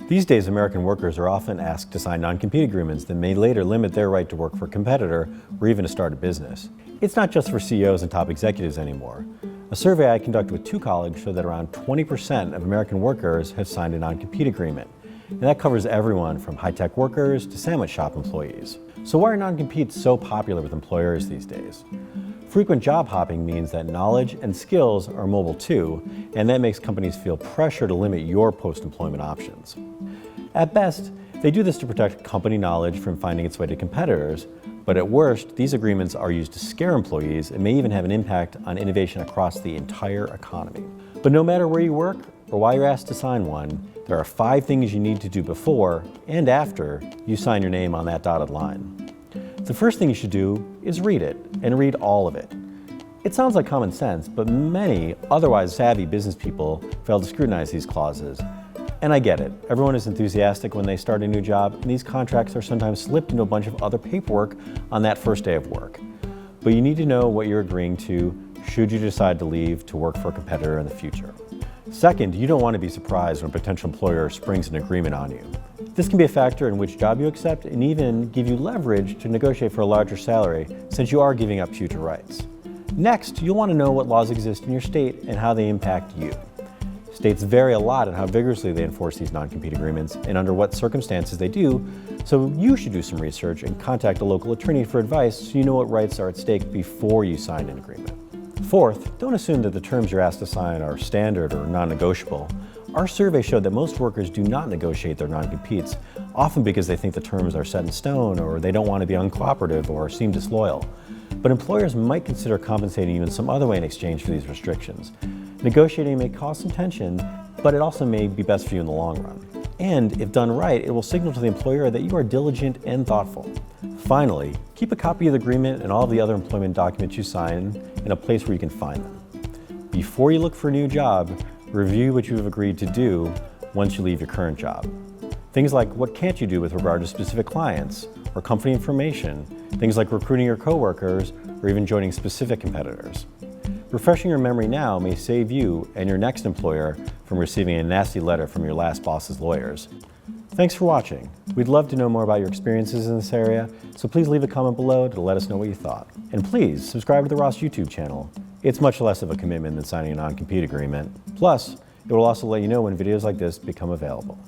These days, American workers are often asked to sign non-compete agreements that may later limit their right to work for a competitor or even to start a business. It's not just for CEOs and top executives anymore. A survey I conducted with 2 colleagues showed that around 20% of American workers have signed a non-compete agreement. And that covers everyone from high-tech workers to sandwich shop employees. So why are non-competes so popular with employers these days? Frequent job hopping means that knowledge and skills are mobile too, and that makes companies feel pressure to limit your post-employment options. At best, they do this to protect company knowledge from finding its way to competitors, but at worst, these agreements are used to scare employees and may even have an impact on innovation across the entire economy. But no matter where you work or why you're asked to sign one, there are 5 things you need to do before and after you sign your name on that dotted line. The first thing you should do is read it, and read all of it. It sounds like common sense, but many otherwise savvy business people fail to scrutinize these clauses. And I get it. Everyone is enthusiastic when they start a new job, and these contracts are sometimes slipped into a bunch of other paperwork on that first day of work. But you need to know what you're agreeing to should you decide to leave to work for a competitor in the future. Second, you don't want to be surprised when a potential employer springs an agreement on you. This can be a factor in which job you accept and even give you leverage to negotiate for a larger salary since you are giving up future rights. Next, you'll want to know what laws exist in your state and how they impact you. States vary a lot in how vigorously they enforce these non-compete agreements and under what circumstances they do, so you should do some research and contact a local attorney for advice so you know what rights are at stake before you sign an agreement. Fourth, don't assume that the terms you're asked to sign are standard or non-negotiable. Our survey showed that most workers do not negotiate their non-competes, often because they think the terms are set in stone or they don't want to be uncooperative or seem disloyal. But employers might consider compensating you in some other way in exchange for these restrictions. Negotiating may cause some tension, but it also may be best for you in the long run. And if done right, it will signal to the employer that you are diligent and thoughtful. Finally, keep a copy of the agreement and all of the other employment documents you sign in a place where you can find them. Before you look for a new job, review what you have agreed to do once you leave your current job. Things like what can't you do with regard to specific clients or company information, things like recruiting your coworkers or even joining specific competitors. Refreshing your memory now may save you and your next employer from receiving a nasty letter from your last boss's lawyers. Thanks for watching. We'd love to know more about your experiences in this area, so please leave a comment below to let us know what you thought. And please subscribe to the Ross YouTube channel. It's much less of a commitment than signing a non-compete agreement. Plus, it will also let you know when videos like this become available.